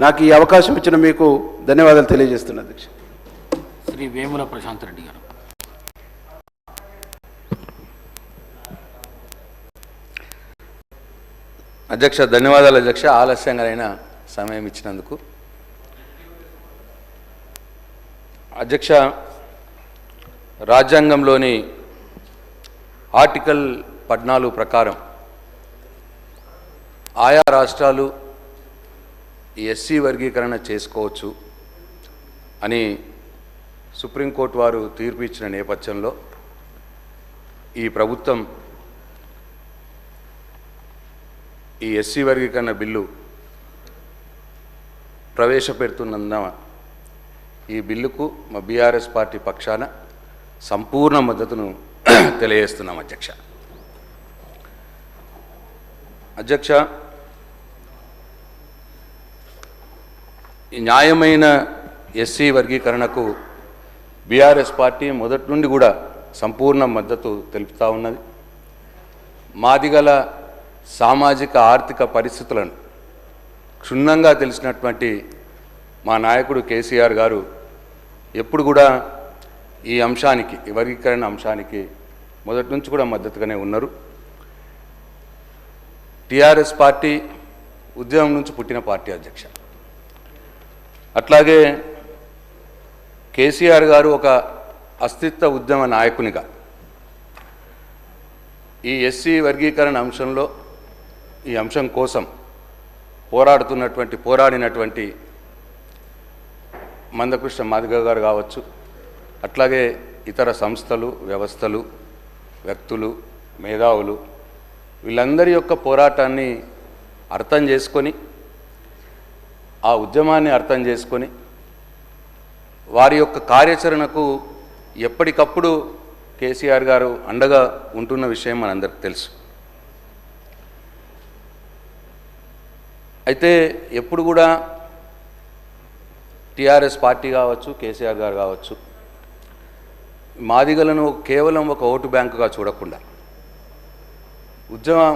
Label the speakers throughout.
Speaker 1: నాకు ఈ అవకాశం ఇచ్చిన మీకు ధన్యవాదాలు తెలియజేస్తున్నా అధ్యక్ష.
Speaker 2: శ్రీ వేముల ప్రశాంత్ రెడ్డి గారు.
Speaker 3: అధ్యక్ష ధన్యవాదాలు అధ్యక్ష, ఆలస్యంగానైనా సమయం ఇచ్చినందుకు. అధ్యక్ష, రాజ్యాంగంలోని ఆర్టికల్ 14 ప్రకారం ఆయా రాష్ట్రాలు ఎస్సీ వర్గీకరణ చేసుకోవచ్చు అని సుప్రీంకోర్టు వారు తీర్పు ఇచ్చిన నేపథ్యంలో ఈ ప్రభుత్వం ఈ ఎస్సీ వర్గీకరణ బిల్లు ప్రవేశపెడుతున్నందున ఈ బిల్లుకు మా బీఆర్ఎస్ పార్టీ పక్షాన సంపూర్ణ మద్దతును తెలియజేస్తున్నాం అధ్యక్ష. అధ్యక్ష, ఈ న్యాయమైన ఎస్సీ వర్గీకరణకు బీఆర్ఎస్ పార్టీ మొదటి నుండి కూడా సంపూర్ణ మద్దతు తెలుపుతూ ఉన్నది. మాదిగల సామాజిక ఆర్థిక పరిస్థితులను క్షుణ్ణంగా తెలిసినటువంటి మా నాయకుడు కేసీఆర్ గారు ఎప్పుడు కూడా ఈ అంశానికి, ఈ వర్గీకరణ అంశానికి మొదటి నుంచి కూడా మద్దతుగానే ఉన్నారు. టీఆర్ఎస్ పార్టీ ఉద్యమం నుంచి పుట్టిన పార్టీ అధ్యక్ష. అట్లాగే కేసీఆర్ గారు ఒక అస్తిత్వ ఉద్యమ నాయకునిగా ఈ ఎస్సీ వర్గీకరణ అంశంలో, ఈ అంశం కోసం పోరాడినటువంటి మందకృష్ణ మాదిగ గారు కావచ్చు, అట్లాగే ఇతర సంస్థలు, వ్యవస్థలు, వ్యక్తులు, మేధావులు వీళ్ళందరి యొక్క పోరాటాన్ని అర్థం చేసుకొని, ఆ ఉద్యమాన్ని అర్థం చేసుకొని వారి యొక్క కార్యాచరణకు ఎప్పటికప్పుడు కేసీఆర్ గారు అండగా ఉంటున్న విషయం మనందరికీ తెలుసు. అయితే ఎప్పుడు కూడా టీఆర్ఎస్ పార్టీ కావచ్చు, కేసీఆర్ గారు కావచ్చు, మాదిగలను కేవలం ఒక ఓటు బ్యాంకుగా చూడకుండా ఉద్యమం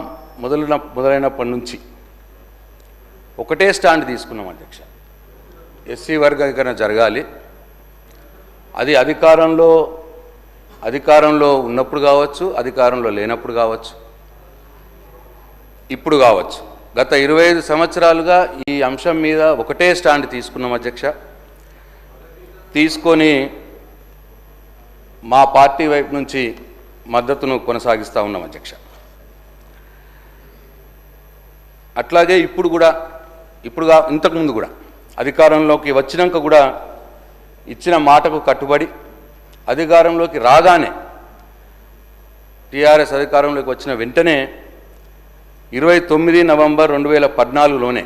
Speaker 3: మొదలైనప్పటి నుంచి ఒకటే స్టాండ్ తీసుకున్నాం అధ్యక్ష. ఎస్సీ వర్గీకరణ జరగాలి, అది అధికారంలో ఉన్నప్పుడు కావచ్చు, అధికారంలో లేనప్పుడు కావచ్చు, ఇప్పుడు కావచ్చు. గత 25 సంవత్సరాలుగా ఈ అంశం మీద ఒకటే స్టాండ్ తీసుకున్నాం అధ్యక్ష. తీసుకొని మా పార్టీ వైపు నుంచి మద్దతును కొనసాగిస్తూ ఉన్నాం అధ్యక్ష. అట్లాగే ఇంతకుముందు కూడా అధికారంలోకి వచ్చినాక కూడా ఇచ్చిన మాటకు కట్టుబడి అధికారంలోకి రాగానే, టీఆర్ఎస్ అధికారంలోకి వచ్చిన వెంటనే 29 నవంబర్ 2014లోనే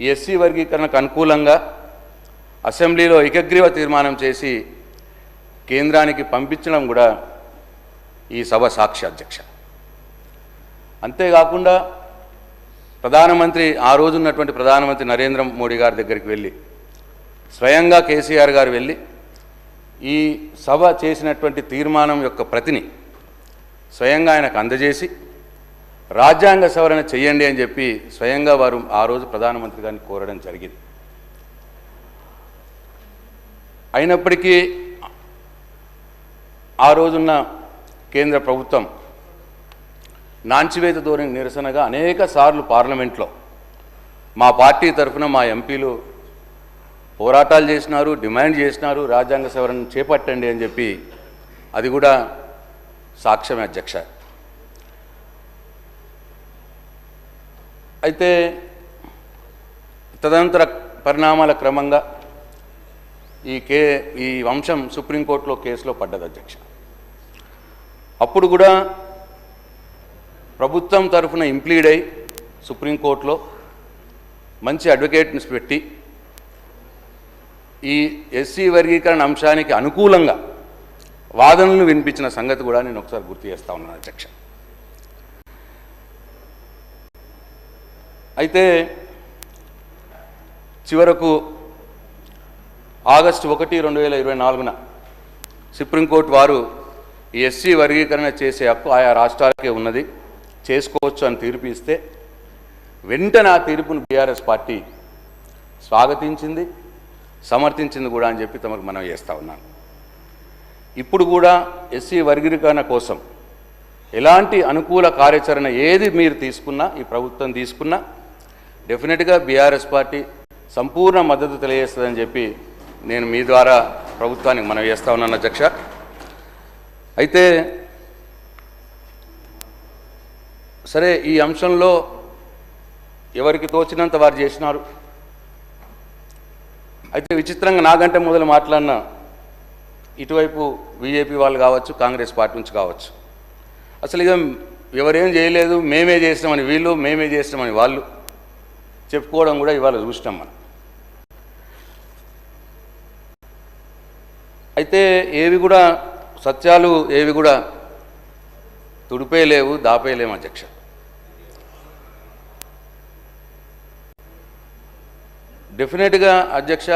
Speaker 3: ఈ ఎస్సీ వర్గీకరణకు అనుకూలంగా అసెంబ్లీలో ఏకగ్రీవ తీర్మానం చేసి కేంద్రానికి పంపించడం కూడా ఈ సభ సాక్షి అధ్యక్ష. అంతేకాకుండా ఆ రోజు ఉన్నటువంటి ప్రధానమంత్రి నరేంద్ర మోడీ గారి దగ్గరికి వెళ్ళి, స్వయంగా కేసీఆర్ గారు వెళ్ళి ఈ సభ చేసినటువంటి తీర్మానం యొక్క ప్రతిని స్వయంగా ఆయనకు అందజేసి రాజ్యాంగ సవరణ చేయండి అని చెప్పి స్వయంగా వారు ఆ రోజు ప్రధానమంత్రి గారిని కోరడం జరిగింది. అయినప్పటికీ ఆ రోజున్న కేంద్ర ప్రభుత్వం నాంచివేత ధోరణి నిరసనగా అనేక సార్లు పార్లమెంట్లో మా పార్టీ తరఫున మా ఎంపీలు పోరాటాలు చేసినారు, డిమాండ్ చేసినారు, రాజ్యాంగ సవరణ చేపట్టండి అని చెప్పి. అది కూడా సాక్ష్యమే అధ్యక్ష. అయితే తదనంతర పరిణామాల క్రమంగా ఈ అంశం సుప్రీంకోర్టులో కేసులో పడ్డది అధ్యక్ష. అప్పుడు కూడా ప్రభుత్వం తరఫున ఇంప్లీడ్ అయి సుప్రీంకోర్టులో మంచి అడ్వకేట్ని పెట్టి ఈ ఎస్సీ వర్గీకరణ అంశానికి అనుకూలంగా వాదనలు వినిపించిన సంగతి కూడా నేను ఒకసారి గుర్తు చేస్తా ఉన్నాను అధ్యక్ష. అయితే చివరకు ఆగస్టు 1, 2024న సుప్రీంకోర్టు వారు ఈ ఎస్సీ వర్గీకరణ చేసే హక్కు ఆయా రాష్ట్రాలకే ఉన్నది, చేసుకోవచ్చు అని తీర్పు ఇస్తే వెంటనే ఆ తీర్పును బీఆర్ఎస్ పార్టీ స్వాగతించింది, సమర్థించింది కూడా అని చెప్పి తమకు మనం చేస్తూ ఉన్నాను. ఇప్పుడు కూడా ఎస్సీ వర్గీకరణ కోసం ఎలాంటి అనుకూల కార్యాచరణ ఏది మీరు తీసుకున్నా, ఈ ప్రభుత్వం తీసుకున్నా డెఫినెట్గా బీఆర్ఎస్ పార్టీ సంపూర్ణ మద్దతు తెలియజేస్తుందని చెప్పి నేను మీ ద్వారా ప్రభుత్వానికి మనం చేస్తూ ఉన్నాను అధ్యక్ష. అయితే సరే, ఈ అంశంలో ఎవరికి తోచినంత వారు చేసినారు. అయితే విచిత్రంగా నాకంటే మొదలు మాట్లాడిన ఇటువైపు బీజేపీ వాళ్ళు కావచ్చు, కాంగ్రెస్ పార్టీ నుంచి కావచ్చు, అసలు ఇక ఎవరేం చేయలేదు, మేమే చేసినామని వీళ్ళు, మేమే చేసినామని వాళ్ళు చెప్పుకోవడం కూడా ఇవాళ చూసినాం మనం. అయితే ఏవి కూడా సత్యాలు ఏవి కూడా తుడిపేయలేవు, దాపేయలేము అధ్యక్ష. డెఫినెట్గా అధ్యక్ష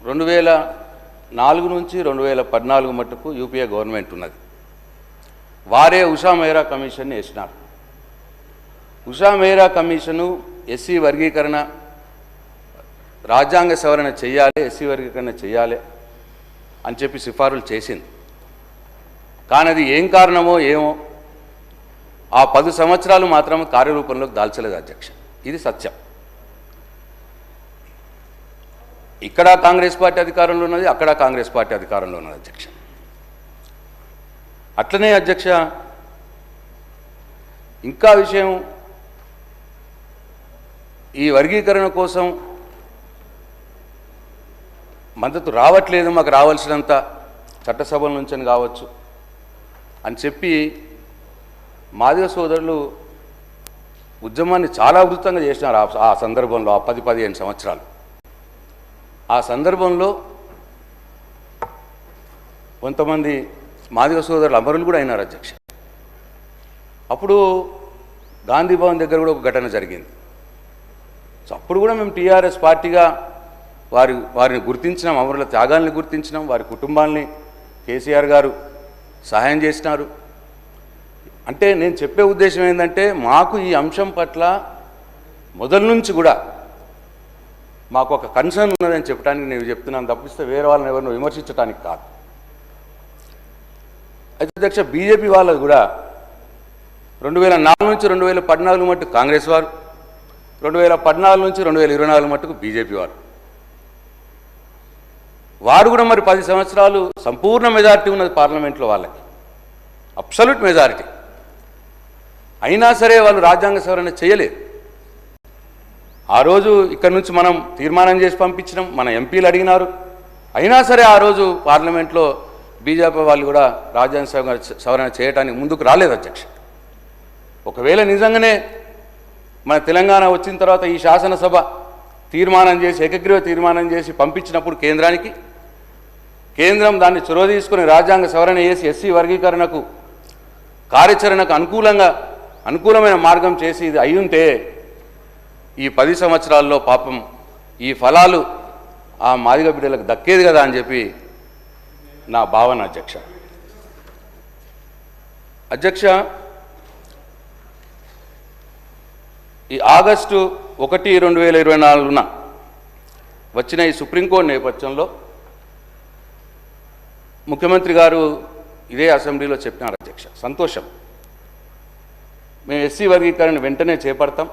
Speaker 3: 2004 నుంచి 2014 మట్టుకు యూపీఏ గవర్నమెంట్ ఉన్నది. వారే ఉషా మెహ్రా కమిషన్ని వేసినారు. ఉషా మెహ్రా కమిషను ఎస్సీ వర్గీకరణ, రాజ్యాంగ సవరణ చేయాలి, ఎస్సీ వర్గీకరణ చేయాలి అని చెప్పి సిఫారసులు చేసింది. కానీ అది ఏం కారణమో ఏమో ఆ 10 సంవత్సరాలు మాత్రం కార్యరూపంలోకి దాల్చలేదు అధ్యక్ష. ఇది సత్యం. ఇక్కడ కాంగ్రెస్ పార్టీ అధికారంలో ఉన్నది, అక్కడ కాంగ్రెస్ పార్టీ అధికారంలో ఉన్నది అధ్యక్ష. అట్లనే అధ్యక్ష ఇంకా విషయం, ఈ వర్గీకరణ కోసం మద్దతు రావట్లేదు, మాకు రావాల్సినంత చట్టసభల నుంచి కావచ్చు అని చెప్పి మాదిగ సోదరులు ఉద్యమాన్ని చాలా ఉధృతంగా చేసినారు. ఆ సందర్భంలో ఆ 10-15 సంవత్సరాలు, ఆ సందర్భంలో కొంతమంది మాదిగ సోదరులు అమరులు కూడా అయినారు అధ్యక్ష. అప్పుడు గాంధీ భవన్ దగ్గర కూడా ఒక ఘటన జరిగింది. సో అప్పుడు కూడా మేము టీఆర్ఎస్ పార్టీగా వారిని గుర్తించినాం, అమరుల త్యాగాల్ని గుర్తించినాం, వారి కుటుంబాల్ని కేసీఆర్ గారు సహాయం చేసినారు. అంటే నేను చెప్పే ఉద్దేశం ఏంటంటే, మాకు ఈ అంశం పట్ల మొదల నుంచి కూడా మాకు ఒక కన్సర్న్ ఉన్నదని చెప్పడానికి నేను చెప్తున్నాను, తప్పిస్తే వేరే వాళ్ళని ఎవరిని విమర్శించడానికి కాదు. అయితే అధ్యక్ష బీజేపీ వాళ్ళు కూడా 2004 నుంచి 2014 మట్టుకు కాంగ్రెస్ వారు, 2014 నుంచి 2024 మట్టుకు బీజేపీ వారు కూడా మరి 10 సంవత్సరాలు సంపూర్ణ మెజారిటీ ఉన్నది పార్లమెంట్లో వాళ్ళకి, అబ్సల్యూట్ మెజారిటీ. అయినా సరే వాళ్ళు రాజ్యాంగ సవరణ చేయలేదు. ఆ రోజు ఇక్కడ నుంచి మనం తీర్మానం చేసి పంపించినాం, మన ఎంపీలు అడిగినారు. అయినా సరే ఆ రోజు పార్లమెంట్లో బీజేపీ వాళ్ళు కూడా రాజ్యాంగ సవరణ చేయడానికి ముందుకు రాలేదు అధ్యక్ష. ఒకవేళ నిజంగానే మన తెలంగాణ వచ్చిన తర్వాత ఈ శాసనసభ తీర్మానం చేసి, ఏకగ్రీవ తీర్మానం చేసి పంపించినప్పుడు కేంద్రానికి, కేంద్రం దాన్ని చొరవ తీసుకుని రాజ్యాంగ సవరణ చేసి ఎస్సీ వర్గీకరణకు కార్యాచరణకు అనుకూలమైన మార్గం చేసి ఇది అయ్యుంటే ఈ 10 సంవత్సరాల్లో పాపం ఈ ఫలాలు ఆ మాదిగ బిడ్డలకు దక్కేది కదా అని చెప్పి నా భావన అధ్యక్ష. అధ్యక్ష ఈ ఆగస్టు 1, 2024 వచ్చిన ఈ సుప్రీంకోర్టు నేపథ్యంలో ముఖ్యమంత్రి గారు ఇదే అసెంబ్లీలో చెప్పినారు అధ్యక్ష. సంతోషం, మేము ఎస్సీ వర్గీకరణ వెంటనే చేపడతాం.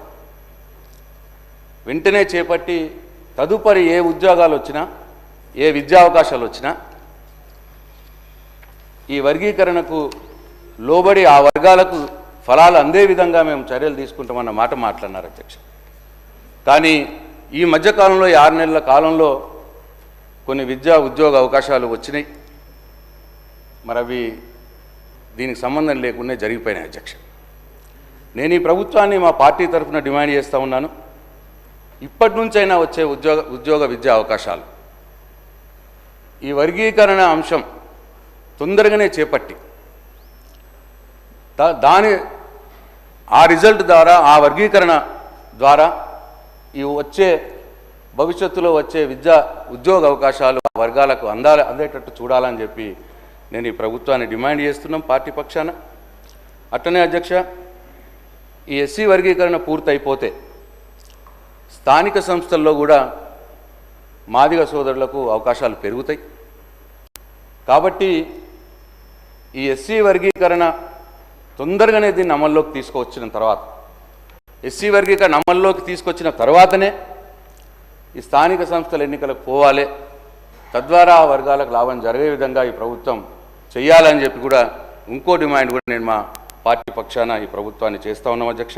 Speaker 3: వెంటనే చేపట్టి తదుపరి ఏ ఉద్యోగాలు వచ్చినా, ఏ విద్యా అవకాశాలు వచ్చినా ఈ వర్గీకరణకు లోబడి ఆ వర్గాలకు ఫలాలు అందే విధంగా మేము చర్యలు తీసుకుంటామన్న మాట మాట్లాడినారు అధ్యక్ష. కానీ ఈ మధ్యకాలంలో, ఈ 6 నెలల కాలంలో కొన్ని విద్యా ఉద్యోగ అవకాశాలు వచ్చినాయి. మరి అవి దీనికి సంబంధం లేకుండా జరిగిపోయినాయి అధ్యక్ష. నేను ఈ ప్రభుత్వాన్ని మా పార్టీ తరఫున డిమాండ్ చేస్తూ ఉన్నాను, ఇప్పటి నుంచైనా వచ్చే ఉద్యోగ విద్యా అవకాశాలు ఈ వర్గీకరణ అంశం తొందరగానే చేపట్టి ఆ రిజల్ట్ ద్వారా, ఆ వర్గీకరణ ద్వారా ఈ భవిష్యత్తులో వచ్చే ఉద్యోగ అవకాశాలు ఆ వర్గాలకు అందేటట్టు చూడాలని చెప్పి నేను ఈ ప్రభుత్వాన్ని డిమాండ్ చేస్తున్నాం పార్టీ పక్షాన. అట్లనే అధ్యక్ష ఈ ఎస్సీ వర్గీకరణ పూర్తయిపోతే స్థానిక సంస్థల్లో కూడా మాదిగ సోదరులకు అవకాశాలు పెరుగుతాయి. కాబట్టి ఈ ఎస్సీ వర్గీకరణ తొందరగానే దీన్ని అమల్లోకి తీసుకువచ్చిన తర్వాత, ఎస్సీ వర్గీకరణ అమల్లోకి తీసుకొచ్చిన తర్వాతనే ఈ స్థానిక సంస్థల ఎన్నికలకు పోవాలి, తద్వారా ఆ వర్గాలకు లాభం జరిగే విధంగా ఈ ప్రభుత్వం చేయాలని చెప్పి కూడా ఇంకో డిమాండ్ కూడా నేను మా పార్టీ పక్షాన ఈ ప్రభుత్వాన్ని చేస్తూ ఉన్నాం అధ్యక్ష.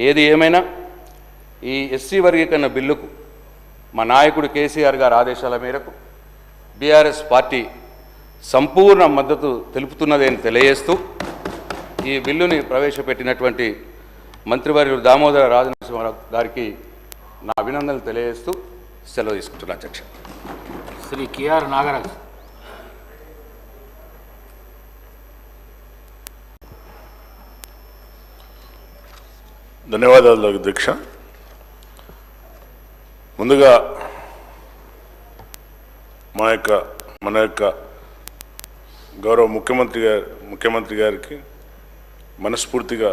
Speaker 3: ఏది ఏమైనా ఈ ఎస్సీ వర్గీకరణ బిల్లుకు మా నాయకుడు కేసీఆర్ గారి ఆదేశాల మేరకు బీఆర్ఎస్ పార్టీ సంపూర్ణ మద్దతు తెలుపుతున్నదని తెలియజేస్తూ ఈ బిల్లుని ప్రవేశపెట్టినటువంటి మంత్రివర్యులు దామోదర రాజనరసింహారావు గారికి నా అభినందనలు తెలియజేస్తూ సెలవు తీసుకుంటున్నాను అధ్యక్ష.
Speaker 2: శ్రీ కేఆర్ నాగరాజ్.
Speaker 4: ధన్యవాదాలు అధ్యక్ష. ముందుగా మన యొక్క గౌరవ ముఖ్యమంత్రి గారికి మనస్ఫూర్తిగా